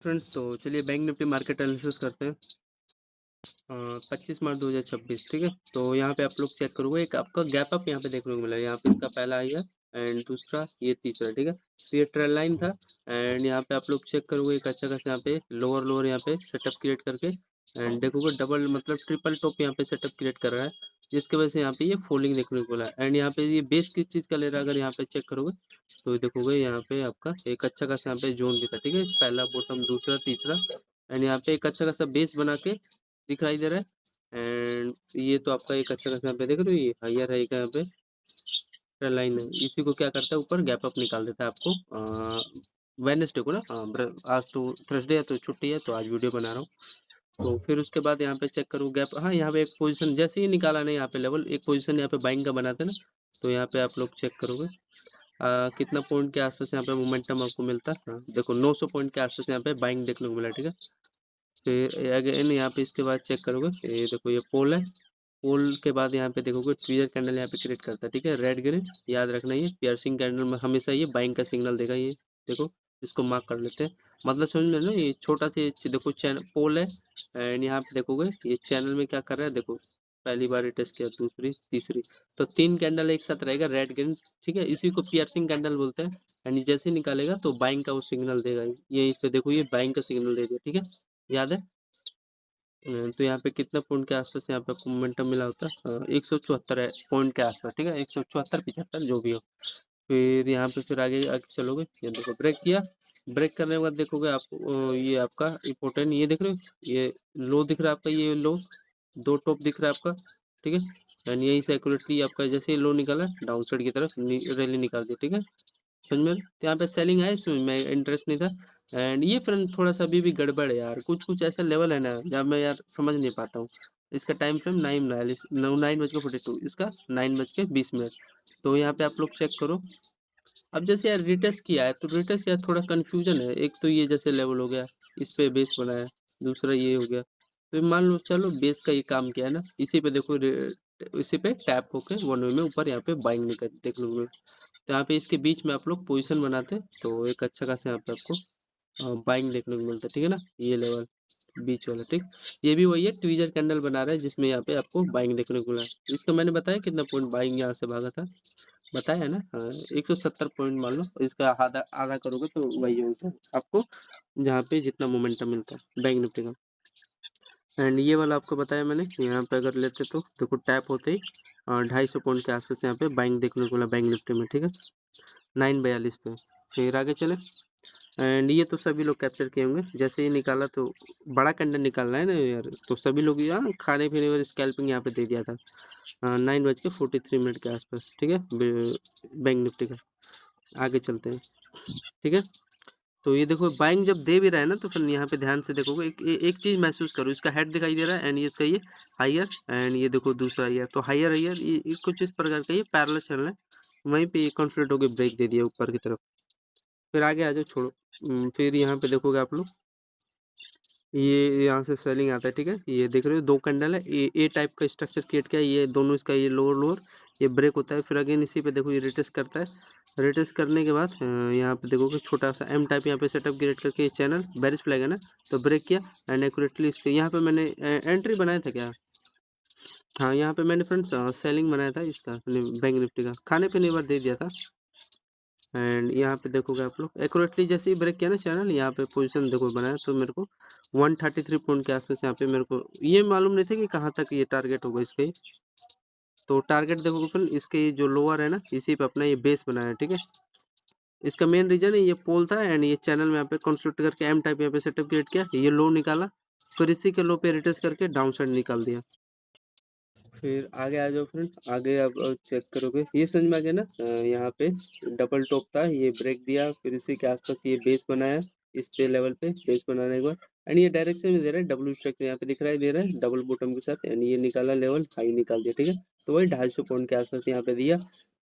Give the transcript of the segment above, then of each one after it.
Friends, तो चलिए bank Nifty market analysis करते हैं। 25 मार्च 2026, ठीक है। तो यहाँ पे आप लोग चेक करोगे, एक आपका गैप अप यहाँ पे देखने को मिला है। यहाँ पे इसका पहला आई है एंड दूसरा ये तीसरा, ठीक है। तो ये ट्रेल लाइन था एंड यहाँ पे आप लोग चेक करोगे एक अच्छा खासा यहाँ पे लोअर लोअर यहाँ पे सेटअप क्रिएट करके एंड देखोगे डबल मतलब ट्रिपल टॉप यहाँ पे सेटअप क्रिएट कर रहा है, जिसकी वजह से यहाँ पे ये फोल्डिंग देखने को मिला है। एंड यहाँ पे ये बेस किस चीज़ का ले रहा है अगर यहाँ पे चेक करोगे तो देखोगे यहाँ पे आपका एक अच्छा खासा यहाँ पे जोन भी था, ठीक है। पहला बॉटम दूसरा तीसरा एंड यहाँ पे एक अच्छा खासा बेस बना के दिखाई दे रहा है। एंड ये तो आपका एक अच्छा खासा यहाँ पे देख रहे हो, ये हायर है यहाँ पे लाइन है। इसी को क्या करता है ऊपर गैप अप निकाल देता है आपको वेडनेसडे को ना। आज तो थर्सडे है तो छुट्टी है, तो आज वीडियो बना रहा हूँ। तो फिर उसके बाद यहाँ पे चेक करूँ गैप, हाँ यहाँ पे एक पोजीशन जैसे ही निकाला ना यहाँ पे लेवल, एक पोजीशन यहाँ पे बाइंग का बनाते हैं ना, तो यहाँ पे आप लोग चेक करोगे कितना पॉइंट के आसपास यहाँ पे मोमेंटम आपको मिलता है। हाँ, देखो 900 पॉइंट के आसपास यहाँ पे बाइंग देखने को मिला, ठीक है। फिर अगेन यहाँ पे इसके बाद चेक करोगे, ये देखो ये पोल है। पोल के बाद यहाँ पे देखोगे ट्विजर कैंडल यहाँ पे क्रिएट करता है, ठीक है। रेड ग्रीन याद रखना, ये पियर्सिंग कैंडल में हमेशा ये बाइंग का सिग्नल देगा। ये देखो इसको मार्क कर लेते हैं, मतलब समझ लेना ये छोटा सा देखो चैनल पोल है एंड यहाँ पे देखोगे ये चैनल में क्या कर रहा है। देखो पहली बार टेस्ट किया, दूसरी तीसरी, तो 3 कैंडल एक साथ रहेगा रेड ग्रीन, ठीक है। इसी को पियर्सिंग कैंडल बोलते हैं एंड जैसे ही निकालेगा तो बाइंग का वो सिग्नल देगा। ये इस पे देखो ये बाइंग का सिग्नल दे दिया, ठीक है, याद है। तो यहाँ पे कितना पॉइंट के आसपास यहाँ पे आपको मोमेंटम मिला होता है 174 पॉइंट के आसपास, ठीक है। 174 75 जो भी हो। फिर यहाँ पे फिर आगे आगे चलोगे, ये देखो ब्रेक किया। ब्रेक करने के बाद देखोगे आप ये आपका इम्पोर्टेंट ये देख रहे हो, ये लो दिख रहा है आपका, ये लो दो टॉप दिख रहा है आपका, ठीक है। एंड यही से एक्यूरेटली आपका जैसे ही लो निकाला डाउन साइड की तरफ रैली निकाल दी, ठीक है। समझ में तो यहाँ पे सेलिंग है, इसमें मैं इंटरेस्ट नहीं था। एंड ये फ्रेंड थोड़ा सा अभी भी गड़बड़ है यार, कुछ कुछ ऐसा लेवल है ना जहाँ मैं यार समझ नहीं पाता हूँ। इसका टाइम फ्रेम 9:42, इसका 9:20। तो यहाँ पे आप लोग चेक करो। अब जैसे यार रिटेस्ट किया है तो रिटेस्ट यार थोड़ा कंफ्यूजन है। एक तो ये जैसे लेवल हो गया, इस पे बेस बनाया, दूसरा ये हो गया। तो मान लो चलो बेस का ये काम किया है ना, इसी पे देखो इसी पे टैप होके वन वे में ऊपर यहाँ पे बाइंग निकल देख लो। तो यहाँ पे इसके बीच में आप लोग पोजीशन बनाते तो एक अच्छा खासा यहाँ पे आपको बाइंग देखने को मिलता है, ठीक है ना। ये लेवल बीच वाला, ठीक। ये भी वही है ट्वीजर कैंडल बना रहा है जिसमें यहाँ पे आपको बाइंग देखने को मिला है। इसका मैंने बताया कितना पॉइंट बाइंग यहाँ से भागा था, बताया है ना। हाँ 170 पॉइंट मान लो, इसका आधा आधा करोगे तो वही होता है आपको जहाँ पे जितना मोमेंटम मिलता है बैंक निफ्टी का। एंड ये वाला आपको बताया मैंने, यहाँ पे अगर लेते तो देखो टैप होते ही 250 पॉइंट के आसपास यहाँ पे बाइंग देखने को मिला बैंक निफ्टी में, ठीक है। 9:42 पे। फिर आगे चले एंड ये तो सभी लोग कैप्चर किए होंगे, जैसे ही निकाला तो बड़ा कैंडल निकालना है ना यार, तो सभी लोग यहाँ खाने पीने वाले स्कैल्पिंग यहाँ पे दे दिया था 9:43 के आसपास, ठीक है, बैंक निफ्टी का। आगे चलते हैं, ठीक है। तो ये देखो बाइंग जब दे भी रहा है ना तो फिर यहाँ पे ध्यान से देखोगे एक चीज महसूस करो, इसका हेड दिखाई दे रहा है एंड ये इसका ये हायर एंड ये देखो दूसरा हायर, तो हायर हायर ये कुछ इस प्रकार का ये पैरेलल चल रहा है। वहीं पे ये कंसोलिडेट होकर ब्रेक दे दिया ऊपर की तरफ। फिर आगे आ जाओ, छोड़ो। फिर यहाँ पे देखोगे आप लोग ये यहाँ से सेलिंग आता है, ठीक है। ये देख रहे हो दो कैंडल है, ए टाइप का स्ट्रक्चर क्रिएट किया है, ये दोनों इसका ये लोअर लोअर ये ब्रेक होता है। फिर अगेन इसी पे देखो ये रिटेस्ट करता है। रिटेस्ट करने के बाद यहाँ पे देखोगे छोटा सा एम टाइप यहाँ पे सेटअप क्रिएट करके ये चैनल बेरिश फ्लैग है ना, तो ब्रेक किया एंड एक्यूरेटली इस पे यहाँ पे मैंने एंट्री बनाया था क्या। हाँ यहाँ पे मैंने फ्रेंड्स सेलिंग बनाया था इसका बैंक निफ्टी का, खाने पीने बार दे दिया था। एंड यहाँ पे देखोगे आप लोग एक्यूरेटली जैसे ही ब्रेक किया ना चैनल, यहाँ पे पोजीशन देखो बनाया तो मेरे को 133 पॉइंट के आसपास यहाँ पे मेरे को ये मालूम नहीं था कि कहाँ तक ये टारगेट होगा इसके। तो टारगेट देखोगे फिर इसके जो लोअर है ना इसी पे अपना ये बेस बनाया है, ठीक है। इसका मेन रीजन है ये पोल था एंड ये चैनल में यहाँ पे कंस्ट्रक्ट करके एम टाइप यहाँ पे सेटअप क्रिएट किया, ये लो निकाला, फिर इसी के लो पे रिटेस्ट करके डाउन साइड निकाल दिया। फिर आगे आ जाओ फ्रेंड, आगे अब चेक करोगे ये समझ में आ गया ना। यहाँ पे डबल टॉप था, ये ब्रेक दिया, फिर इसी के आसपास ये बेस बनाया, इस पे लेवल पे बेस बनाने के बाद एंड ये डायरेक्शन में दे रहा है डब्ल्यू स्ट्रक्चर यहाँ पे दिखाई दे रहा है डबल बॉटम के साथ एंड ये निकाला लेवल हाई निकाल दिया, ठीक है। तो वही 250 पॉइंट के आसपास यहाँ पे दिया।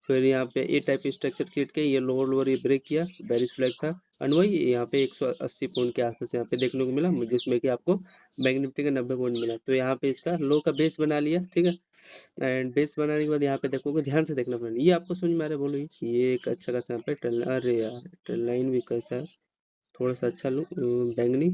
फिर यहाँ पे ए टाइप स्ट्रक्चर क्रिएट किया, ये लोअर लोअर ये ब्रेक किया, बेरिश फ्लैग था एंड वही यहाँ पे 180 पॉइंट के आसपास यहाँ पे देखने को मिला, जिसमें कि आपको बैंक निफ्टी का 90 पॉइंट मिला। तो यहाँ पे इसका लो का बेस बना लिया, ठीक है। एंड बेस बनाने के बाद यहाँ पे देखोगे ध्यान से देखना फ्रेंड, ये आपको समझ में आ रहा है बोलो, ये एक अच्छा खासा यहाँ पे अरे यार ट्रेल लाइन भी कैसा है, थोड़ा सा अच्छा लूँ बैंगनी,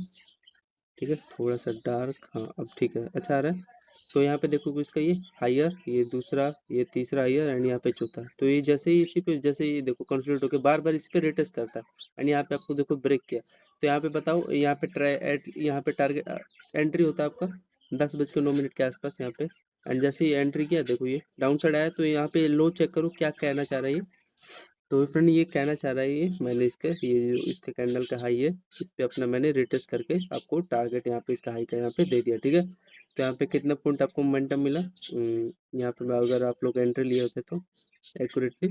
ठीक है, थोड़ा सा डार्क, हाँ अब ठीक है, अच्छा आ रहा है। तो यहाँ पे देखो इसका ये हायर, ये दूसरा, ये तीसरा हायर एंड यहाँ पे चौथा। तो ये जैसे ही इसी पे, जैसे ही देखो कॉन्फिडेंट होकर बार बार इस पे रिटेस्ट करता है एंड यहाँ पे आपको देखो ब्रेक किया। तो यहाँ पे बताओ, यहाँ पे यहाँ पे टारगेट एंट्री होता है आपका 10:09 के आसपास यहाँ पे। एंड जैसे ही एंट्री किया, देखो ये डाउन साइड आया, तो यहाँ पे लो चेक करो क्या कहना चाह रहा है ये। तो फ्रेंड ये कहना चाह रहा है, ये मैंने इसके, ये जो इसके कैंडल का हाई है, इस पे अपना मैंने रिटेस्ट करके आपको टारगेट यहाँ पे इसका हाई का यहाँ पे दे दिया, ठीक है। तो यहाँ पे कितना पॉइंट आपको मोमेंटम मिला, यहाँ पे अगर आप लोग एंट्री लिए होते तो एक्यूरेटली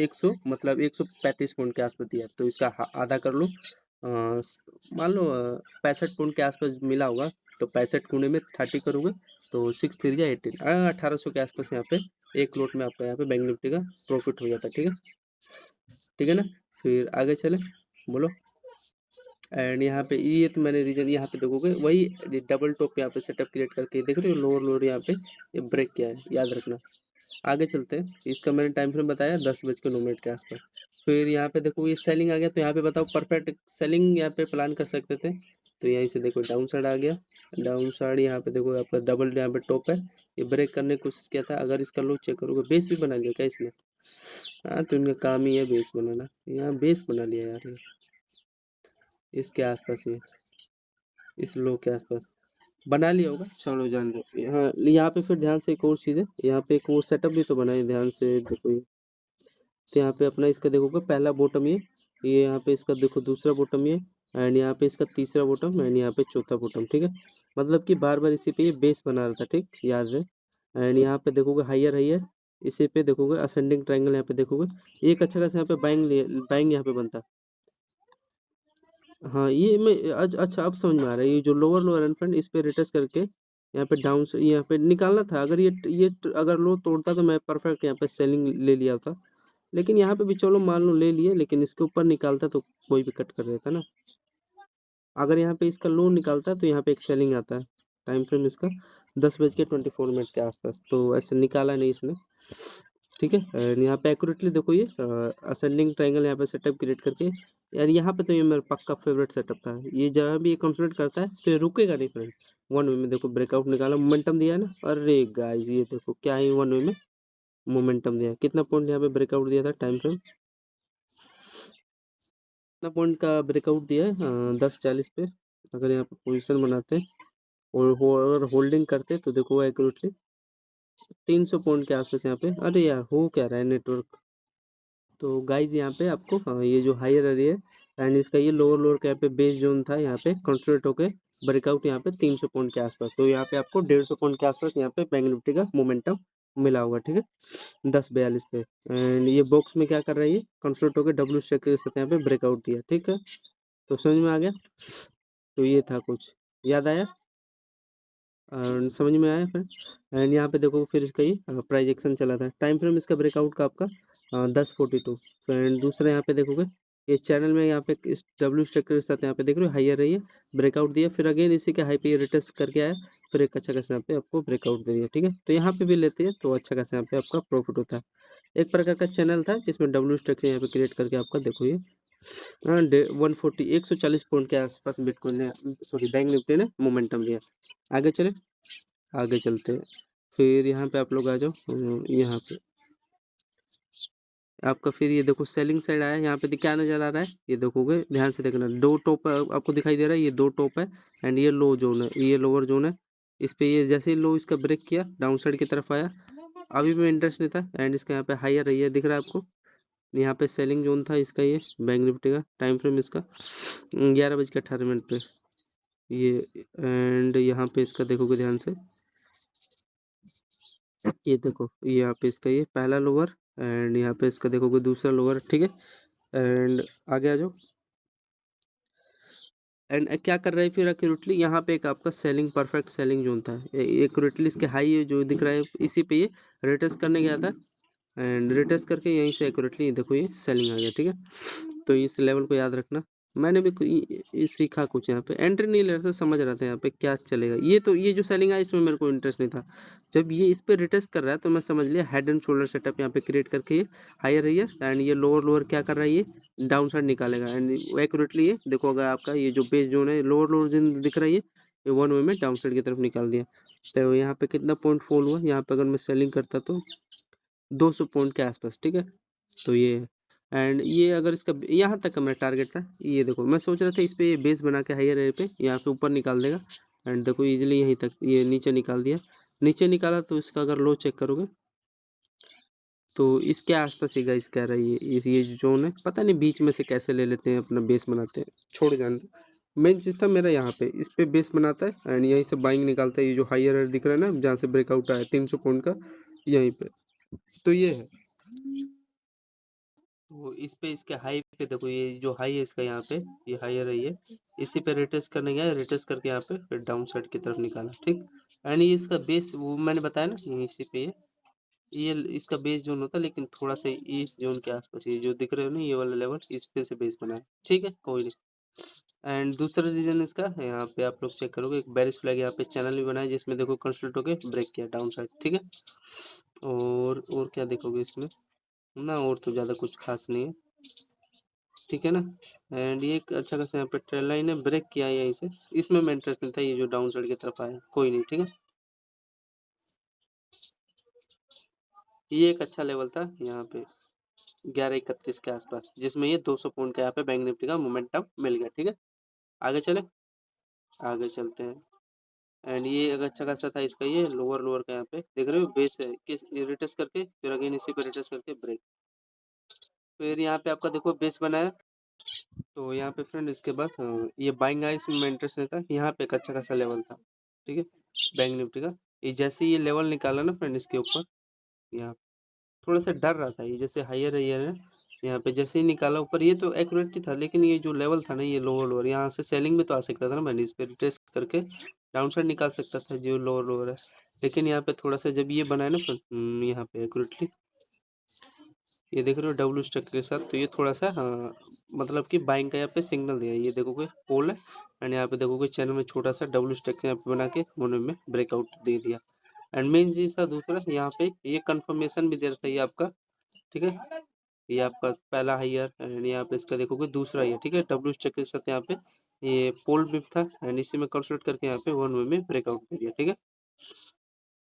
100 मतलब 135 पॉइंट के आसपास दिया। तो इसका आधा कर लो, मान लो 65 पॉइंट के आसपास मिला होगा। तो 65 गुणे में 30 करोगे तो 6 3 या 18, 1800 के आसपास यहाँ पे एक लोट में आपका यहाँ पे बैंक निफ्टी का प्रॉफिट हो जाता है, ठीक है, ठीक है ना। फिर आगे चले, बोलो। एंड यहाँ पे ये तो मैंने रीजन यहाँ पे देखोगे वही डबल टॉप यहाँ पे सेटअप क्रिएट करके देख रहे हो, लोअर लोअर यहाँ पे ये ब्रेक किया है, याद रखना। आगे चलते हैं, इसका मैंने टाइम फ्रेम बताया 10:09 के आसपास। फिर यहाँ पे देखो ये सेलिंग आ गया, तो यहाँ पे बताओ परफेक्ट सेलिंग यहाँ पे प्लान कर सकते थे। तो यहीं से देखो डाउन साइड आ गया, डाउन साइड यहाँ पे देखो आपका डबल यहाँ पे टॉप है, ये ब्रेक करने की कोशिश किया था। अगर इसका लो चेक करोगे, बेस भी बना लिया क्या इसने? हाँ, तो इनका काम ही है बेस बनाना, यहाँ बेस बना लिया यार ये, इसके आसपास, ये इस लो के आसपास बना लिया होगा, चलो जान दो। हाँ, यहाँ पे फिर ध्यान से एक और चीज़ है, यहाँ पे एक और सेटअप भी तो बनाए, ध्यान से देखो ये। तो यहाँ पे अपना इसका देखोगे पहला बॉटम ये यहाँ पे इसका देखो दूसरा बॉटम ये, एंड यहाँ पे इसका तीसरा बॉटम एंड यहाँ पे चौथा बॉटम, ठीक है। मतलब कि बार बार इसी पे ये बेस बना रहा था, ठीक, याद है। एंड यहाँ पे देखोगे हायर हायर, इसी पे देखोगे असेंडिंग ट्रायंगल, यहाँ पे देखोगे एक अच्छा खासा यहाँ पे बाइंग यहाँ पे बनता। हाँ, ये मैं अच्छा अब समझ में आ रहा है, ये जो लोअर लोअर एंड फ्रंट इस पे रिटेस्ट करके यहाँ पे डाउन से यहाँ पे निकालना था। अगर अगर लो तोड़ता तो मैं परफेक्ट यहाँ पे सेलिंग ले लिया था। लेकिन यहाँ पे भी चलो मान लो ले लिए, लेकिन इसके ऊपर निकालता तो कोई भी कट कर देता ना। अगर यहाँ पे इसका लो निकालता तो यहाँ पे एक सेलिंग आता है, टाइम फ्रेम इसका 10:24 के आसपास। तो ऐसे निकाला नहीं इसने, ठीक है। एंड यहाँ पे एक्यूरेटली देखो ये असेंडिंग ट्रायंगल यहाँ पे सेटअप क्रिएट करके, यार यहाँ पे तो ये मेरा पक्का फेवरेट सेटअप था। ये जहाँ भी ये कंसोलिडेट करता है तो ये रुकेगा नहीं फ्रेंड। वन वे में देखो ब्रेकआउट निकाला, मोमेंटम दिया ना, अरे गाइस ये देखो क्या ही वन वे में मोमेंटम दिया। कितना पॉइंट यहाँ पे ब्रेकआउट दिया था टाइम फ्रेम, कितना पॉइंट का ब्रेकआउट दिया है? 10:40 पे अगर यहाँ पे पोजिशन बनाते हैं और अगर होल्डिंग करते तो देखो एक्यूरेटली 300 पॉइंट के आसपास यहाँ पे। अरे यार हो क्या रहा है नेटवर्क। तो गाइज यहाँ पे आपको ये जो हायर एरिया है एंड इसका ये लोअर लोअर का यहाँ पे बेस जोन था, यहाँ पे कंसोलिडेट होके ब्रेकआउट यहाँ पे 300 पॉइंट के आसपास। तो यहाँ पे आपको 150 पॉइंट के आसपास यहाँ पे बैंक निफ्टी का मोमेंटम मिला होगा, ठीक है, 10:42 पे। एंड ये बॉक्स में क्या कर रहा है, ये कंसोलिडेट होकर डब्ल्यू स्ट्राइक के साथ यहाँ पे ब्रेकआउट दिया, ठीक है। तो समझ में आ गया, तो ये था कुछ याद आया और समझ में आया फिर। एंड यहाँ पे देखो फिर इसका ये प्राइस एक्शन चला था, टाइम फ्रेम इसका ब्रेकआउट का आपका 10:42। एंड दूसरा यहाँ पे देखोगे इस चैनल में यहाँ पे इस डब्ल्यू स्ट्रक्चर के साथ यहाँ पे देख रहे हो हायर रही है, ब्रेकआउट दिया, फिर अगेन इसी के हाई पे रिटेस्ट करके आया, फिर एक अच्छा खासा यहाँ पे आपको ब्रेकआउट दे दिया, ठीक है। तो यहाँ पे भी लेते हैं तो अच्छा खासा यहाँ पे आपका प्रॉफिट होता है। एक प्रकार का चैनल था जिसमें डब्ल्यू स्ट्रक्चर यहाँ पे क्रिएट करके आपका देखो ये 140 पॉइंट के आसपास बिटकॉइन ने, सॉरी बैंक निफ्टी ने मोमेंटम दिया। आगे चले, आगे चलते हैं। फिर यहाँ पे आप लोग आ जाओ, यहाँ पे आपका फिर ये देखो सेलिंग साइड आया, यहाँ पे क्या नज़र आ रहा है, ये देखोगे ध्यान से देखना, दो टॉप आपको दिखाई दे रहा है, ये दो टॉप है एंड ये लो जोन है, ये लोअर जोन है। इस पे ये जैसे ही लो इसका ब्रेक किया डाउन साइड की तरफ आया, अभी भी इंटरेस्ट नहीं था एंड इसका यहाँ पे हायर रही है, दिख रहा है आपको, यहाँ पे सेलिंग जोन था इसका, ये बैंक निफ्टी का टाइम फ्रेम इसका 11:18 पे ये। एंड यहाँ पे इसका देखोगे ध्यान से, ये देखो यहाँ पे इसका ये पहला लोअर एंड यहाँ पे इसका देखोगे दूसरा लोअर, ठीक है। एंड आगे आ जाओ, एंड क्या कर रहा है फिर एक्यूरेटली यहाँ पे एक आपका सेलिंग परफेक्ट सेलिंग जोन था, एक्यूरेटली इसके हाई जो दिख रहा है इसी पे ये रिटेस्ट करने गया था एंड रिटेस्ट करके यहीं से एक्यूरेटली देखो ये सेलिंग आ गया, ठीक है। तो इस लेवल को याद रखना, मैंने भी सीखा कुछ यहाँ पे, एंट्री नहीं ले रहा था, समझ रहा था यहाँ पे क्या चलेगा। ये जो सेलिंग है इसमें मेरे को इंटरेस्ट नहीं था। जब ये इस पे रिटेस्ट कर रहा है तो मैं समझ लिया हेड एंड शोल्डर सेटअप यहाँ पे क्रिएट करके ये हायर है एंड ये लोअर लोअर क्या कर रहा है, ये डाउन साइड निकालेगा एंड एक्यूरेटली ये देखो, अगर आपका ये जो बेस जोन है लोअर लोअर जोन दिख रहा है ये 1 वे में डाउन साइड की तरफ निकाल दिया। तो यहाँ पे कितना पॉइंट फॉल हुआ, यहाँ पे अगर मैं सेलिंग करता तो 200 पॉइंट के आसपास, ठीक है। तो ये है एंड ये अगर इसका यहाँ तक का मेरा टारगेट था। ये देखो मैं सोच रहा था इस पे ये बेस बना के हायर एयर पे यहाँ पे ऊपर निकाल देगा एंड देखो इजीली यहीं तक ये नीचे निकाल दिया। नीचे निकाला तो इसका अगर लो चेक करोगे तो इसके आसपास ही गाइस कह रहा है ये जो जोन है, पता नहीं बीच में से कैसे ले लेते हैं अपना बेस बनाते हैं, छोड़ जाने दो। मेन चीज़ था मेरा यहाँ पे इस पे बेस बनाता है एंड यहीं से बाइंग निकालता है। ये जो हायर दिख रहा है ना जहाँ से ब्रेकआउट आया 300 पॉइंट का यहीं पे, तो ये है। तो इस पे इसके हाई पे देखो ये जो हाई है इसका यहाँ पे ये हायर है ये, इसी पे रिटेस्ट करने गया, रिटेस्ट करके यहाँ पे फिर डाउन साइड की तरफ निकाला, ठीक। एंड ये इसका बेस वो मैंने बताया ना ये इसी पे ये इसका बेस जोन होता है, लेकिन थोड़ा सा इस जोन के आसपास ये जो दिख रहे हो ना ये वाला लेवल इस पे से बेस बना है, ठीक है कोई नहीं। एंड दूसरा रीजन इसका यहाँ पे आप लोग चेक करोगे एक बेरिश फ्लैग यहाँ पे चैनल भी बना है जिसमें देखो कंसल्ट होके ब्रेक किया डाउन साइड, ठीक है। और क्या देखोगे इसमें ना, और तो ज़्यादा कुछ खास नहीं है, ठीक है ना। एंड ये एक अच्छा खासा यहाँ पे ट्रेल लाइन है, ब्रेक किया है यहीं से, इसमें मैं इंटरेस्ट नहीं था, ये जो डाउन साइड की तरफ आया कोई नहीं, ठीक है। ये एक अच्छा लेवल था यहाँ पे 11:31 के आसपास, जिसमें ये 200 पॉइंट का यहाँ पे बैंक निफ्टी का मोमेंटम मिल गया, ठीक है। आगे चले, आगे चलते हैं। एंड ये एक अच्छा खासा था इसका, ये लोअर लोअर का यहाँ पे देख रहे हो बेस है किस रिटेस्ट करके फिर अगेन इसी पे रिटेस्ट करके ब्रेक, फिर यहाँ पे आपका देखो बेस बनाया। तो यहाँ पे फ्रेंड इसके बाद ये बाइंग आइस में इंटरेस्ट नहीं था, यहाँ पे एक अच्छा खासा लेवल था, ठीक है, बैंक निफ्टी का। ये जैसे ये लेवल निकाला ना फ्रेंड इसके ऊपर, यहाँ थोड़ा सा डर रहा था, ये जैसे हायर है यहाँ पे जैसे ही निकाला ऊपर ये तो एक्यूरेट ही था, लेकिन ये जो लेवल था ना ये लोअर लोअर यहाँ से सेलिंग में तो आ सकता था ना, मैंने इस पे टेस्ट करके डाउन साइड निकाल सकता था जो लोअर लोअर है। लेकिन यहाँ पे थोड़ा सा जब ये बनाया ना फ्रेंड यहाँ पे एक्यूरेटली ये देख रहे हो डब्ल्यू स्टक के साथ, तो ये थोड़ा सा मतलब कि बाइंग का यहाँ पे सिग्नल दिया, ये देखोगे पोल है एंड यहाँ पे देखोगे चैनल में छोटा सा डब्ल्यू स्टक यहाँ पे बना के मोनो में ब्रेकआउट दे दिया। एंड मेन चीज था दूसरा यहाँ पे ये कंफर्मेशन भी दे रहा था ये आपका, ठीक है, ये आपका पहला हायर एंड यहाँ पे इसका देखोगे दूसरा हायर, ठीक है, डब्ल्यू स्टक के साथ यहाँ पे ये पोल भी था एंड इसी में कंसल्ट करके यहाँ पे 1 वे में ब्रेकआउट दे दिया, ठीक है।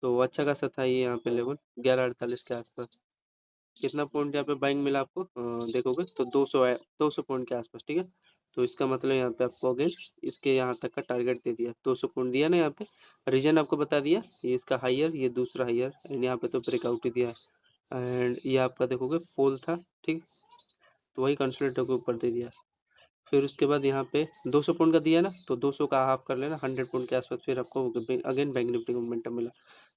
तो अच्छा खासा था ये यहाँ पे लेवल 11:48 के आसपास। कितना पॉइंट यहाँ पे बाइंग मिला आपको देखोगे तो 200 पॉइंट के आसपास, ठीक है। तो इसका मतलब यहाँ पे आपको अगेन इसके यहाँ तक का टारगेट दे दिया, 200 पॉइंट दिया ना यहाँ पे, रीजन आपको बता दिया ये इसका हायर ये दूसरा हायर एंड यहाँ पे तो ब्रेकआउट ही दिया एंड ये आपका देखोगे पोल था, ठीक, तो वही कंसल्ट होकर ऊपर दे दिया। फिर उसके बाद यहाँ पे 200 पॉइंट का दिया ना, तो 200 का हाफ कर लेना 100 पॉइंट के आसपास, फिर आपको अगेन बैंक निफ्टी का मोमेंटम मिला।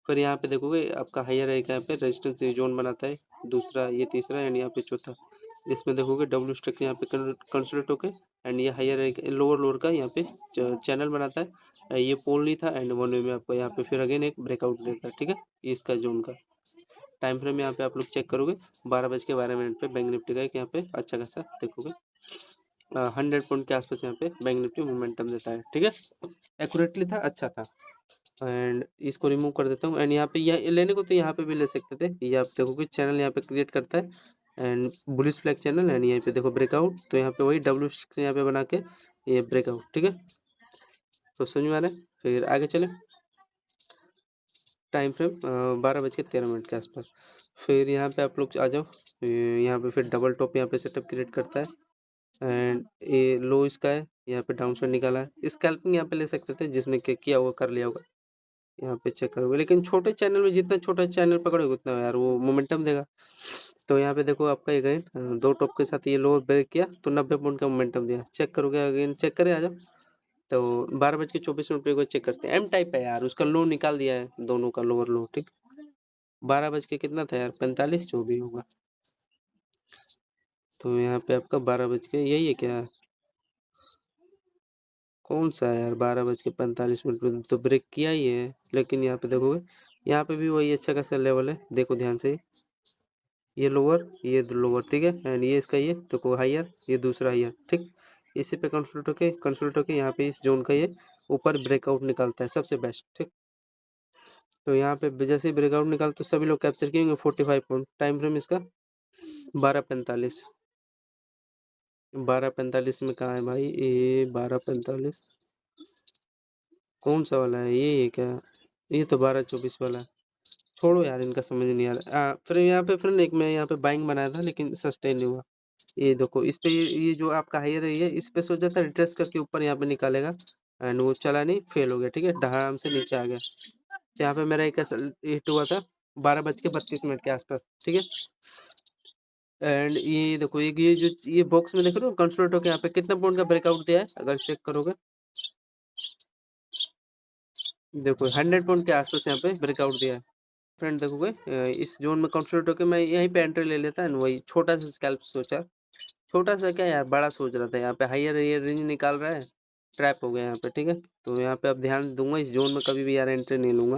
फिर यहाँ पे देखोगे आपका हायर है यहाँ पे रेजिस्टेंस जोन बनाता है, दूसरा ये तीसरा एंड यहाँ पे चौथा, जिसमें देखोगे डब्ल्यू स्ट्रक्चर यहाँ पे कंसल्ट होके एंड ये हायर लोअर लोअर का यहाँ पे चैनल बनाता है, ये पोल नहीं था एंड 1 वे में आपको यहाँ पे फिर अगेन एक ब्रेकआउट देता है, ठीक है। ये इसका जोन का टाइम फ्रेम यहाँ पे आप लोग चेक करोगे 12:12 पे बैंक निफ्टी का एक यहाँ पे अच्छा खासा देखोगे 100 पॉइंट के आसपास यहाँ पे बैंक निफ्टी मोमेंटम देता है, ठीक है। एक्यूरेटली था, अच्छा था। एंड इसको रिमूव कर देता हूँ एंड यहाँ पे ये लेने को तो यहाँ पे भी ले सकते थे, ये आप देखोगे चैनल यहाँ पे क्रिएट करता है and bullish flag channel and यहाँ पे देखो ब्रेकआउट, तो यहाँ पे वही डब्ल्यू यहाँ पे बना के ये ब्रेकआउट, ठीक है। तो समझ में आ रहा है, फिर आगे चले। टाइम फ्रेम 12:13 के आसपास, फिर यहाँ पे आप लोग आ जाओ, यहाँ पे फिर डबल टॉप यहाँ पे सेटअप क्रिएट करता है एंड ये लो इसका है, यहाँ पे डाउन साइड निकाला है, स्कैल्पिंग यहाँ पे ले सकते थे जिसने किया होगा कर लिया होगा, यहाँ पे चेक करोगे। लेकिन छोटे चैनल में जितना छोटा चैनल पकड़ोगे उतना यार वो मोमेंटम देगा। तो यहाँ पे देखो आपका अगेन दो टॉप के साथ ये लोअर ब्रेक किया तो 90 पॉइंट का मोमेंटम दिया, चेक करोगे अगेन चेक करे आ जाओ। तो 12:24 पे चेक करते हैं, एम टाइप है यार, उसका लो निकाल दिया है दोनों का लोअर लो, ठीक। 12 बज के कितना था यार 45 जो भी होगा, तो यहाँ पे आपका 12 बज के यही है क्या, कौन सा है यार 12:45 पे तो ब्रेक किया ही है। लेकिन यहाँ पे देखोगे यहाँ पे भी वही अच्छा खासा लेवल है, देखो ध्यान से ये लोअर ये लोअर, ठीक है, एंड ये इसका ये देखो हायर ये दूसरा हायर, ठीक। इसी पे कंसोलिडेट होके यहाँ पे इस जोन का ये ऊपर ब्रेकआउट निकालता है सबसे बेस्ट, ठीक। तो यहाँ पे जैसे ही ब्रेकआउट निकाल तो सभी लोग कैप्चर किए 45 पॉइंट। टाइम फ्रेम इसका 12:45। 12:45 में कहाँ है भाई ये? 12:45 कौन सा वाला है ये क्या? ये तो 12:24 वाला है। छोड़ो यार, इनका समझ नहीं आ रहा। फिर यहाँ पे फ्रेंड एक मैं यहाँ पे बाइंग बनाया था लेकिन सस्टेन नहीं हुआ। ये देखो इस पे ये जो आपका हायर है, ये इस पे सोचा था रिट्रेस करके ऊपर यहाँ पे निकालेगा एंड वो चला नहीं, फेल हो गया, ठीक है, आराम से नीचे आ गया। तो यहाँ पे मेरा एक हिट हुआ था 12:32 के आसपास, ठीक है। एंड ये देखो ये जो ये बॉक्स में देख रहे हो कंसोलिडेट होकर यहाँ पे कितना पॉइंट का ब्रेकआउट दिया है अगर चेक करोगे, देखो 100 पॉइंट के आसपास यहाँ पे ब्रेकआउट दिया है। फ्रेंड देखोगे इस जोन में कंसोलिडेट होकर मैं यहीं पे एंट्री ले लेता है, वही छोटा सा स्कैल्प सोचा। छोटा सा क्या यार, बड़ा सोच रहा था। यहाँ पे हायर हायर रेंज निकाल रहा है, ट्रैप हो गया यहाँ पे, ठीक है। तो यहाँ पे अब ध्यान दूंगा, इस जोन में कभी भी यार एंट्री नहीं लूंगा।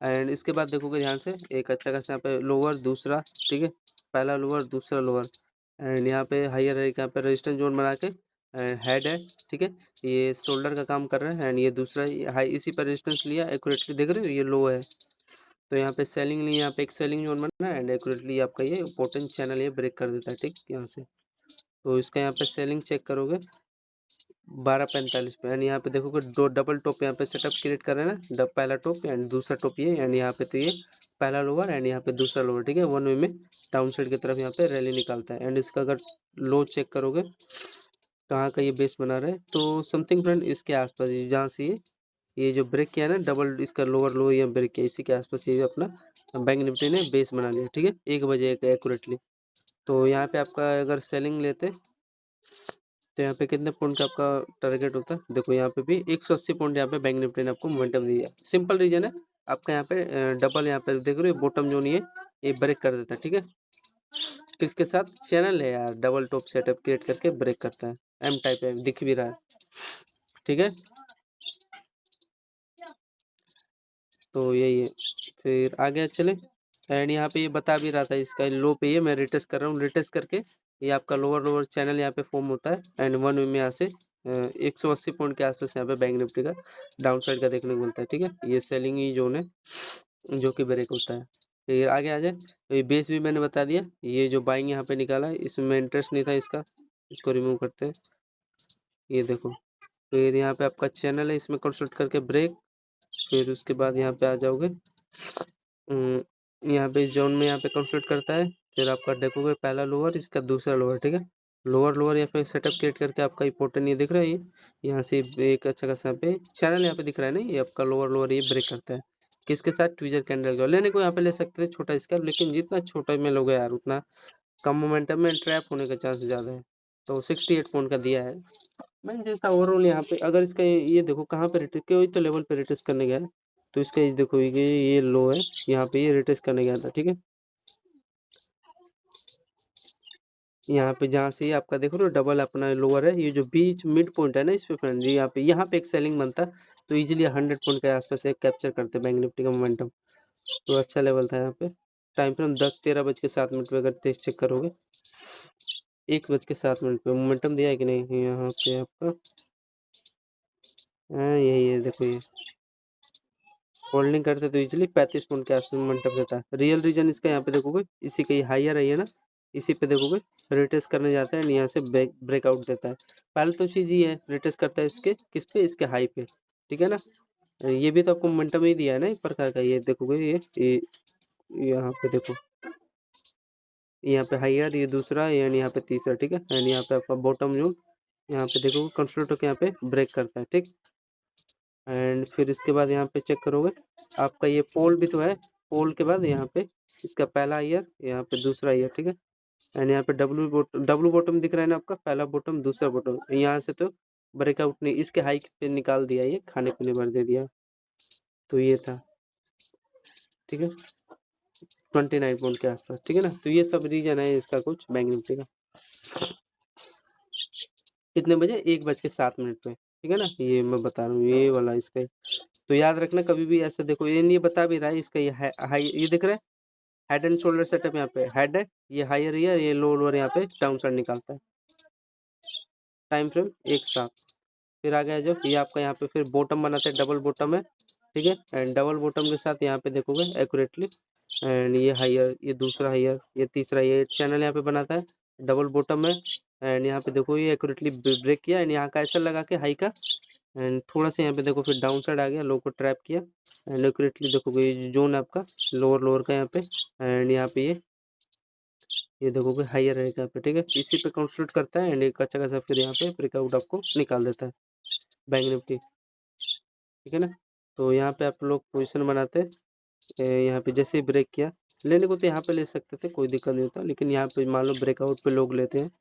एंड इसके बाद देखोगे ध्यान से एक अच्छा खासा यहाँ पे लोअर दूसरा, ठीक है, पहला लोअर दूसरा लोअर एंड यहाँ पे हायर है, यहाँ पे रेजिस्टेंस जोन बना के हेड है, ठीक है। ये शोल्डर का काम कर रहा है एंड ये दूसरा हाई इसी पर रेजिस्टेंस लिया एक्यूरेटली, देख रहे हो ये लो है। तो यहाँ पे सेलिंग ली, यहाँ पे एक सेलिंग जोन बना है एंड एक्यूरेटली आपका ये पोटेंट चैनल ये ब्रेक कर देता है, ठीक, यहाँ से। तो इसका यहाँ पे सेलिंग चेक करोगे 12:45 पे एंड यहाँ पे देखोगे दो डबल टॉप यहाँ पे सेटअप क्रिएट कर रहे हैं ना, पहला टॉप एंड दूसरा टॉप ये एंड यहाँ पे तो ये पहला लोअर एंड यहाँ पे दूसरा लोअर, ठीक है। वन वे में डाउन साइड की तरफ यहाँ पे रैली निकालता है एंड इसका अगर लो चेक करोगे कहाँ का ये बेस बना रहा है तो समथिंग फ्रेंड इसके आसपास जहाँ से ये जो ब्रेक किया है ना डबल इसका लोअर लो या ब्रेक किया इसी के आसपास ये अपना बैंक निफ्टी ने बेस बना लिया, ठीक है, 1 बजे एक्यूरेटली। तो यहाँ पे आपका अगर सेलिंग लेते तो यहाँ पे कितने पॉइंट का आपका टारगेट होता है, देखो यहाँ पे भी 180 पॉइंट यहाँ पे बैंक निफ्टी ने आपको मोमेंटम दिया। सिंपल रीजन है आपका, यहाँ पे डबल यहाँ पे देख रहे हो बॉटम जो नहीं है ये ब्रेक कर देता है, ठीक है। किसके साथ? चैनल है यार, डबल टॉप सेटअप क्रिएट करके ब्रेक करता है, एम टाइप है, दिख भी रहा है, ठीक है। तो यही है, फिर आगे चले एंड यहाँ पे ये बता भी रहा था इसका लो पे ये मैं रिटेस्ट कर रहा हूँ, रिटेस्ट करके ये आपका लोअर लोअर चैनल यहाँ पे फॉर्म होता है एंड वन वे में यहाँ से 180 पॉइंट के आसपास यहाँ पे बैंक निफ्टी का डाउन साइड का देखने को मिलता है, ठीक है। ये सेलिंग ही जोन है जो कि ब्रेक होता है। फिर आगे आ जाए तो ये बेस भी मैंने बता दिया, ये जो बाइंग यहाँ पे निकाला है इसमें इंटरेस्ट नहीं था इसका, इसको रिमूव करते हैं। ये देखो फिर यहाँ पे आपका चैनल है, इसमें कंसल्ट करके ब्रेक, फिर उसके बाद यहाँ पे आ जाओगे यहाँ पे इस जोन में यहाँ पे कंसल्ट करता है, फिर आपका देखोगे पहला लोअर इसका दूसरा लोअर, ठीक है। लोअर लोअर यहाँ पे सेटअप क्रिएट करके आपका इंपोर्टेंट ये दिख रहा है, ये यहाँ से एक अच्छा खासा यहाँ पे चैनल यहाँ पे दिख रहा है ना, ये आपका लोअर लोअर ये ब्रेक करता है किसके साथ? ट्विजर कैंडल का। लेने को यहाँ पे ले सकते थे छोटा इसका, लेकिन जितना छोटा में लोगे यार उतना कम मोमेंटम में ट्रैप होने का चांस ज़्यादा है। तो 68 पॉइंट का दिया है मैंने जैसा ओवरऑल। यहाँ पे अगर इसका ये देखो कहाँ पे रिटेस्ट क्यों तो लेवल पे रिटेस्ट करने गया है, तो इसका ये देखो ये लो है, यहाँ पे ये रिटेस्ट करने गया था, ठीक है। यहाँ पे जहाँ से आपका देखो ना डबल अपना लोअर है, ये जो बीच मिड पॉइंट है ना इस पे फ्रेंड, यहाँ पे एक सेलिंग बनता तो इजीली 100 पॉइंट के आसपास एक कैप्चर करते बैंक निफ्टी का मोमेंटम। तो अच्छा लेवल था यहाँ पे। टाइम फ्रेम 13:07 पे अगर तेज चेक करोगे 1:07 पे मोमेंटम दिया है कि नहीं यहाँ पे आपका, हाँ यही है देखो ये होल्डिंग करते तो इजीली 35 पॉइंट के आसपास मोमेंटम देता है। रियल रीजन इसका यहाँ पे देखोगे इसी का हाइयर है ना, इसी पे देखोगे रिटेस्ट करने जाता है यहाँ से ब्रेकआउट देता है। पहले तो चीज़ ये है रिटेस्ट करता है इसके किस पे, इसके हाई पे, ठीक है ना। ये भी तो आपको मोमेंटम ही दिया है ना एक प्रकार का, ये देखोगे ये यहाँ पे देखो यहाँ पे हाइयर ये दूसरा एंड यहाँ पे तीसरा, ठीक है। एंड यहाँ पे आपका बॉटम जो यहाँ पे देखोगे कंसोलिडेट होकर यहाँ पे ब्रेक करता है, ठीक। एंड फिर इसके बाद यहाँ पे चेक करोगे आपका ये पोल भी तो है, पोल के बाद यहाँ पे इसका पहला ईयर यहाँ पे दूसरा ईयर, ठीक है। एंड यहाँ पे डब्लू बॉटम दिख रहा है ना आपका, पहला बॉटम दूसरा बॉटम, यहाँ से तो ब्रेकआउट नहीं, इसके हाई पे निकाल दिया, ये खाने पीने भर दे दिया। तो ये था, ठीक है, 29 पॉइंट के आसपास, ठीक है ना। तो ये सब रीजन है इसका कुछ बैंक निफ्टी का। कितने बजे? 1:07 पे, ठीक है ना, ये मैं बता रहा हूँ ये वाला इसका। तो याद रखना कभी भी ऐसे देखो ये बता भी रहा है इसका ये हाई ये दिख रहा है हेड एंड शोल्डर सेटअप, यहाँ पे हेड है ये हायर ईयर ये लो लोअर यहाँ पे डाउन साइड निकालता है। टाइम फ्रेम एक साथ। फिर आ गया जब ये आपका यहाँ पे फिर बॉटम बनाते हैं, डबल बॉटम है, ठीक है। एंड डबल बॉटम के साथ यहाँ पे देखोगे एक्यूरेटली, एंड ये हायर, ये दूसरा हायर, ये तीसरा, ये चैनल यहाँ पे बनाता है, डबल बॉटम है। एंड यहाँ पे देखो ये एक्यूरेटली ब्रेक किया, एंड यहाँ का ऐसा लगा के हाई का, एंड थोड़ा सा यहाँ पे देखो फिर डाउन साइड आ गया, लो को ट्रैप किया, एंड एक्यूरेटली देखोगे ये जोन है आपका लोअर लोअर का यहाँ पे, एंड यहाँ पे ये देखोगे हायर रहेगा यहाँ पे, ठीक है। इसी पे कंस्ट्रक्ट करता है, एंड एक अच्छा खासा फिर यहाँ पे ब्रेकआउट आपको निकाल देता है बैंक निफ्टी, ठीक है ना। तो यहाँ पे आप लोग पोजीशन बनाते हैं, यहाँ पे जैसे ही ब्रेक किया, लेने को तो यहाँ पे ले सकते थे, कोई दिक्कत नहीं होता, लेकिन यहाँ पे मान लो ब्रेकआउट पे लोग लेते हैं,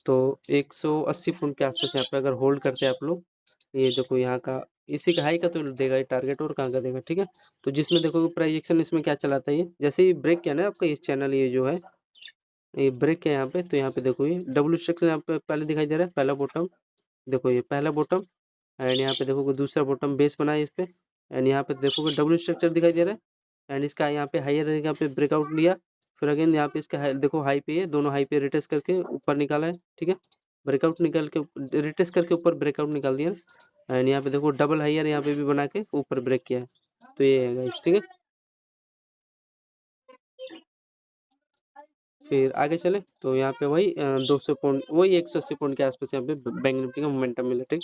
तो 180 पॉइंट के आसपास यहाँ पे अगर होल्ड करते हैं आप लोग, ये देखो यहाँ का इसी का हाई का तो देगा ये टारगेट, और कहाँ का देगा, ठीक है। तो जिसमें देखोगे प्राइस एक्शन इसमें क्या चलाता है, ये जैसे ही ब्रेक किया ना आपका ये चैनल, ये जो है ये ब्रेक किया यहाँ पे, तो यहाँ पे देखो ये डब्ल्यू स्ट्रक्चर यहाँ पे पहले दिखाई दे रहा है, पहला बॉटम, देखो ये पहला बॉटम, एंड यहाँ पे देखोगे दूसरा बॉटम बेस बना है इस पे, एंड यहाँ पे देखोगे डब्ल्यू स्ट्रक्चर दिखाई दे रहा है, एंड इसका यहाँ पे हायर यहाँ पे ब्रेकआउट लिया, फिर अगेन यहाँ पे इसका देखो हाई पे है, दोनों हाई पे रिटेस्ट करके ऊपर निकाला है, ठीक है। ब्रेकआउट निकाल के रिटेस्ट करके ऊपर ब्रेकआउट निकाल दिया, एंड यहाँ पे देखो डबल हायर यहाँ पे भी बना के ऊपर ब्रेक किया है, तो ये है गाइस, ठीक है। फिर आगे चले तो यहाँ पे वही 200 पॉइंट, वही 180 पॉइंट के आसपास यहाँ पे बैंक निफ्टी का मोमेंटम मिला, ठीक।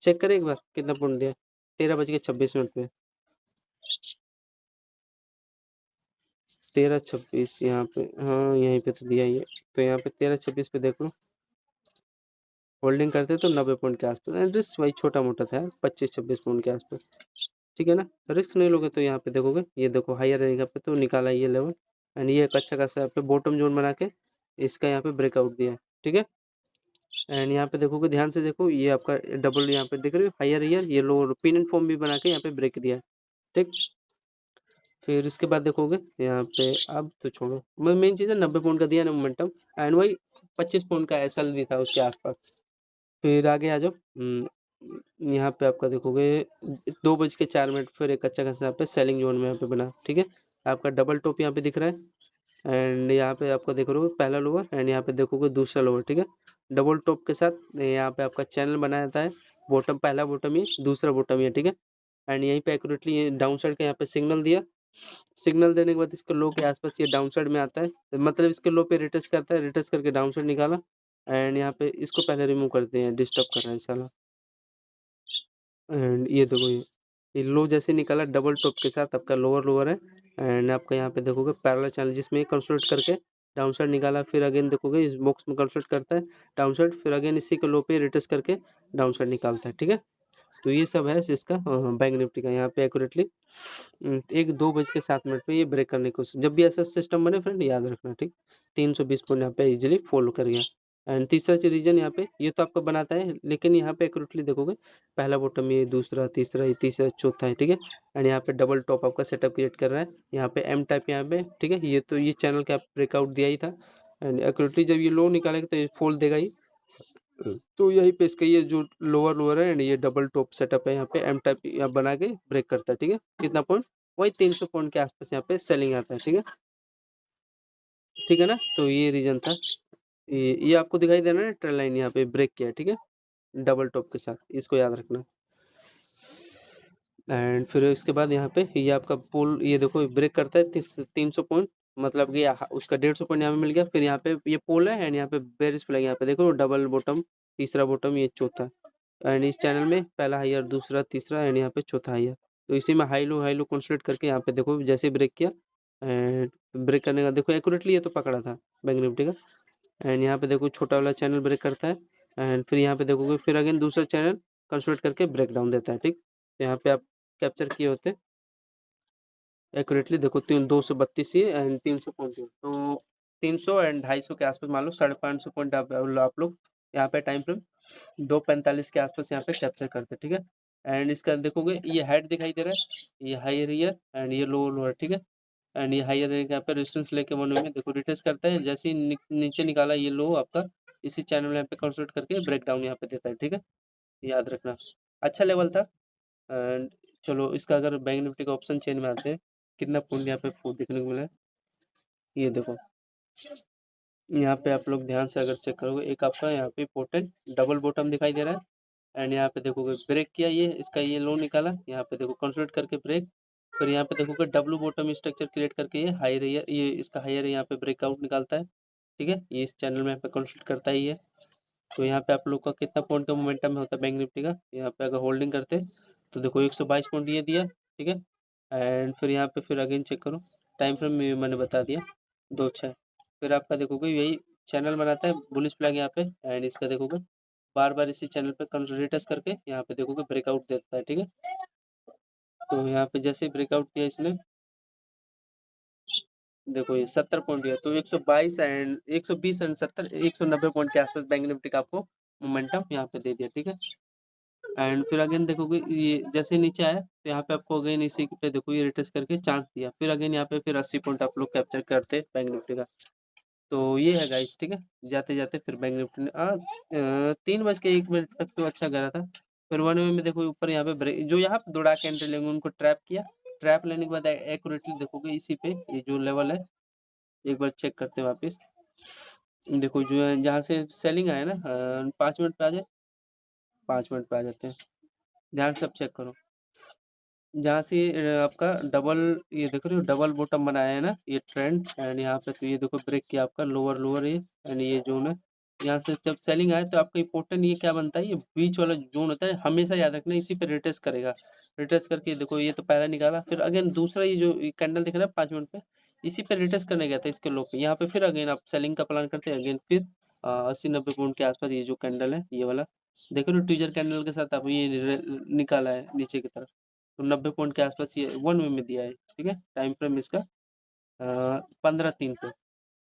चेक करें एक बार कितना पॉइंट दिया, 13 बज के 26 मिनट पे, 13:26 यहाँ पे, हाँ यहीं पे तो दिया ही है, तो यहाँ पे 13:26 पे देख लो, होल्डिंग करते तो 90 पॉइंट के आसपास, रिस्क वही छोटा मोटा था 25-26 पॉइंट के आसपास, ठीक है ना। रिस्क नहीं लोगे तो यहाँ पे देखोगे, ये देखो हायर रहेगा पे तो निकाला ये लेवल, एंड ये एक अच्छा खासा यहाँ पे बॉटम जोन बना के इसका यहाँ पे ब्रेकआउट दिया है, ठीक है। एंड यहाँ पे देखोगे ध्यान से देखो, ये आपका डबल यहाँ पे देख रहे हो हायर ईयर, ये लो पिन एंड फॉर्म भी बना के यहाँ पे ब्रेक दिया है, ठीक। फिर इसके बाद देखोगे यहाँ पे, अब तो छोड़ो, मेन चीज़ है 90 पॉइंट का दिया ना मोमेंटम, एंड वही 25 पॉइंट का एसएल भी था उसके आसपास। फिर आगे आ जाओ, यहाँ पे आपका देखोगे 2:04 फिर एक अच्छा खासा यहाँ पे सेलिंग जोन में यहाँ पे बना, ठीक है। आपका डबल टॉप यहाँ पे दिख रहा है, एंड यहाँ पे आपका देख रहे हो पहला लोअर, एंड यहाँ पे देखोगे दूसरा लोअर, ठीक है। डबल टॉप के साथ यहाँ पे आपका चैनल बनाया जाता है, बॉटम पहला बॉटम ये, दूसरा बॉटम ये, ठीक है। एंड यहीं पे एक्यूरेटली ये डाउन साइड का यहाँ पे सिग्नल दिया, सिग्नल देने के बाद इसके लो के आसपास ये डाउन साइड में आता है, मतलब इसके लो पे रिटेस्ट करता है, रिटेस्ट करके डाउन साइड निकाला, एंड यहाँ पे इसको पहले रिमूव करते हैं, डिस्टर्ब कर रहा है साला, एंड ये देखो ये लो जैसे निकाला डबल टॉप के साथ आपका लोअर लोअर है, एंड आपका यहाँ पे देखोगे पैरेलल चैनल जिसमें कंसोलिडेट करके डाउन साइड निकाला, फिर अगेन देखोगे इस बॉक्स में कंसोलिडेट करता है डाउन साइड, फिर अगेन इसी के लो पे रिटेस्ट करके डाउन साइड निकालता है, ठीक है। तो ये सब है इसका बैंक निफ्टी का यहाँ पे एक्यूरेटली 1-2 बज के 7 मिनट पे ये ब्रेक करने की कोशिश, जब भी ऐसा सिस्टम बने फ्रेंड याद रखना, ठीक। 320 पॉइंट यहाँ पे इजीली फॉलो कर गया, एंड तीसरा चीज रीजन यहाँ पे ये तो आपका बनाता है, लेकिन यहाँ पे एक्यूरेटली देखोगे पहला बॉटम ये, दूसरा तीसरा, ये तीसरा चौथा है, ठीक है। एंड यहाँ पे डबल टॉप आपका सेटअप क्रिएट कर रहा है, यहाँ पे एम टाइप यहाँ पे, ठीक है। ये तो ये चैनल का ब्रेकआउट दिया ही था, एंड एक्यूरेटली जब ये लो निकालेगा तो ये फोल्ड देगा ही, तो यही पे इसका ये जो लोअर लोअर है, एंड ये डबल टॉप सेटअप है यहाँ पे एम टाइप यहाँ बना के ब्रेक करता है, ठीक है। कितना पॉइंट, वही 300 पॉइंट के आसपास यहाँ पे सेलिंग आता है, ठीक है, ठीक है ना। तो ये रीजन था, ये आपको दिखाई दे रहा है ना ट्रेल लाइन यहाँ पे ब्रेक किया है, ठीक है, डबल टॉप के साथ, इसको याद रखना। एंड फिर इसके बाद यहाँ पे ये आपका पुल, ये देखो ब्रेक करता है 300 पॉइंट, मतलब कि उसका 150 पॉइंट यहाँ पे मिल गया, फिर यहाँ पे ये पोल है, एंड यहाँ पे बेरिश फ्लैग यहाँ पे देखो डबल बॉटम, तीसरा बॉटम, ये चौथा, एंड इस चैनल में पहला हायर, दूसरा, तीसरा, एंड यहाँ पे चौथा हायर, तो इसी में हाई लो कंसोलिडेट करके यहाँ पे देखो जैसे ब्रेक किया, एंड ब्रेक करने का देखो एक्यूरेटली ये तो पकड़ा था बैंक निफ्टी का, एंड यहाँ पे देखो छोटा वाला चैनल ब्रेक करता है, एंड फिर यहाँ पे देखोगे फिर अगेन दूसरा चैनल कंसोलिडेट करके ब्रेक डाउन देता है, ठीक। तो यहाँ पे आप कैप्चर किए होते एक्यूरेटली देखो 232 ये एंड 300 पॉइंट, तो 300 एंड 250 के आसपास मान लो 550 पॉइंट आप लोग यहाँ पे टाइम फ्रेम 2:45 के आसपास यहाँ पे कैप्चर करते, ठीक है। एंड इसका देखोगे ये हेड दिखाई दे रहा है, ये हायर ईयर एंड ये लोअर लोअर, ठीक है। एंड ये हायर यहाँ पे रेजिस्टेंस लेके वन में देखो रिटेस्ट करता है, जैसे ही नीचे निकाला ये लो आपका, इसी चैनल में यहाँ पे कंसोलिडेट करके ब्रेक डाउन यहाँ पे देता है, ठीक है, याद रखना। अच्छा लेवल था, एंड चलो इसका अगर बैंक निफ्टी का ऑप्शन चेन में आते हैं, कितना पॉइंट यहाँ पे देखने को मिला है, ये देखो यहाँ पे आप लोग ध्यान से अगर चेक करोगे, एक आपका यहाँ पे पोर्टल डबल बॉटम दिखाई दे रहा है एंड यहाँ पे देखोगे ब्रेक किया, ये इसका ये लो निकाला, यहाँ पे देखो कंसोलिडेट करके ब्रेक, फिर यहाँ पे देखोगे डब्लू बॉटम स्ट्रक्चर क्रिएट करके ये हायर, ये इसका हायर यहाँ पे ब्रेकआउट निकालता है, ठीक है। ये इस चैनल में यहाँ पे कंसोलिडेट करता ही है। तो यहाँ पे आप लोग का कितना पॉइंट का मोमेंटम होता है बैंक निफ्टी का, यहाँ पे अगर होल्डिंग करते तो देखो 122 पॉइंट ये दिया, ठीक है। एंड फिर यहाँ पे फिर अगेन चेक करो, टाइम फ्रेम में मैंने बता दिया 2-6, फिर आपका देखोगे यही चैनल बनाता है बुलिश फ्लैग यहाँ पे, एंड इसका देखोगे बार बार इसी चैनल पे कंसोलिडेट करके यहाँ पे देखोगे ब्रेकआउट देता है, ठीक है। तो यहाँ पे जैसे ब्रेकआउट किया इसने, देखो ये 70 पॉइंट दिया, तो 122 एंड 120 एंड 70 190 पॉइंट के आसपास बैंक निफ्टी का आपको मोमेंटम यहाँ पे दे दिया, ठीक है। एंड फिर अगेन देखोगे ये जैसे नीचे आया तो यहाँ पे आपको अगेन इसी पे देखो ये रिट्रेस करके चांस दिया, फिर अगेन यहाँ पे फिर 80 पॉइंट आप लोग कैप्चर करते बैंक निफ्टी का। तो ये है गाइस, ठीक है। जाते जाते फिर बैंक निफ्टी ने 3:01 तक तो अच्छा करा था, फिर 1 में देखो ऊपर यहाँ पे ब्रेक, जो यहाँ पे दौड़ा के एंट्री लेंगे उनको ट्रैप किया, ट्रैप लेने के बाद एक्यूरेटली देखोगे इसी पे ये जो लेवल है, एक बार चेक करते हैं वापस, देखो जो है जहाँ से सेलिंग आया ना 5 मिनट पे आ जाए, 5 मिनट पे आ जाते हैं, ध्यान से अब चेक करो, जहाँ से आपका डबल, ये देख रहे हो डबल बॉटम बनाया है ना ये ट्रेंड, एंड यहाँ पे तो ये देखो ब्रेक किया आपका लोअर लोअर ये, एंड ये जोन है, यहाँ से जब सेलिंग आए तो आपका इम्पोर्टेंट ये क्या बनता है, ये बीच वाला जोन होता है, हमेशा याद रखना इसी पे रिट्रेस करेगा, रिट्रेस करके देखो ये तो पहला निकाला, फिर अगेन दूसरा ये जो कैंडल दिख रहा है 5 मिनट पे, इसी पे रिट्रेस करने गया था इसके लो पे, यहाँ पे फिर अगेन आप सेलिंग का प्लान करते हैं, अगेन फिर 80-90 पॉइंट के आसपास ये जो कैंडल है ये वाला, देख रहे हो ट्विजर कैंडल के साथ आप ये निकाला है नीचे की तरफ, तो 90 पॉइंट के आसपास ये 1 वे में दिया है, ठीक है। टाइम फ्रेम इसका 15-3 पे,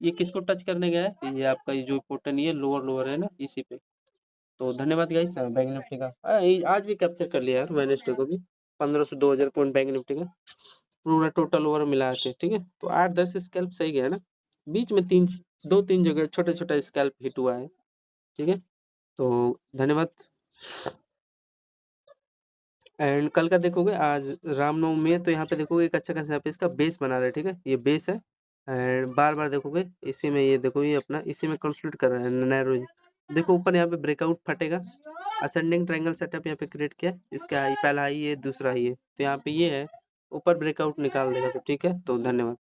ये किसको टच करने गया है, ये आपका ये जो इम्पोर्टेंट ये लोअर लोअर है ना इसी पे। तो धन्यवाद गाइस बैंक निफ्टी का, आज भी कैप्चर कर लिया यार वेडनेसडे को भी 1500 से 2000 पॉइंट बैंक निफ्टी का पूरा टोटल ओवर मिला के, ठीक है। तो 8-10 स्कैल्प सही गया ना, बीच में 2-3 जगह छोटे छोटा स्कैल्प हिट हुआ है, ठीक है। तो धन्यवाद। एंड कल का देखोगे आज रामनवमी है, तो यहाँ पे देखोगे एक अच्छा खासा यहाँ पे इसका बेस बना रहा है, ठीक है, ये बेस है, एंड बार बार देखोगे इसी में ये देखो ये अपना इसी में कंसोलिडेट कर रहा है नैरो, देखो ऊपर यहाँ पे ब्रेकआउट फटेगा, असेंडिंग ट्रायंगल सेटअप यहाँ पे क्रिएट किया, इसका हाई पहला हाई है दूसरा हाई है, तो यहाँ पे ये है ऊपर ब्रेकआउट निकाल देगा, तो ठीक है। तो धन्यवाद।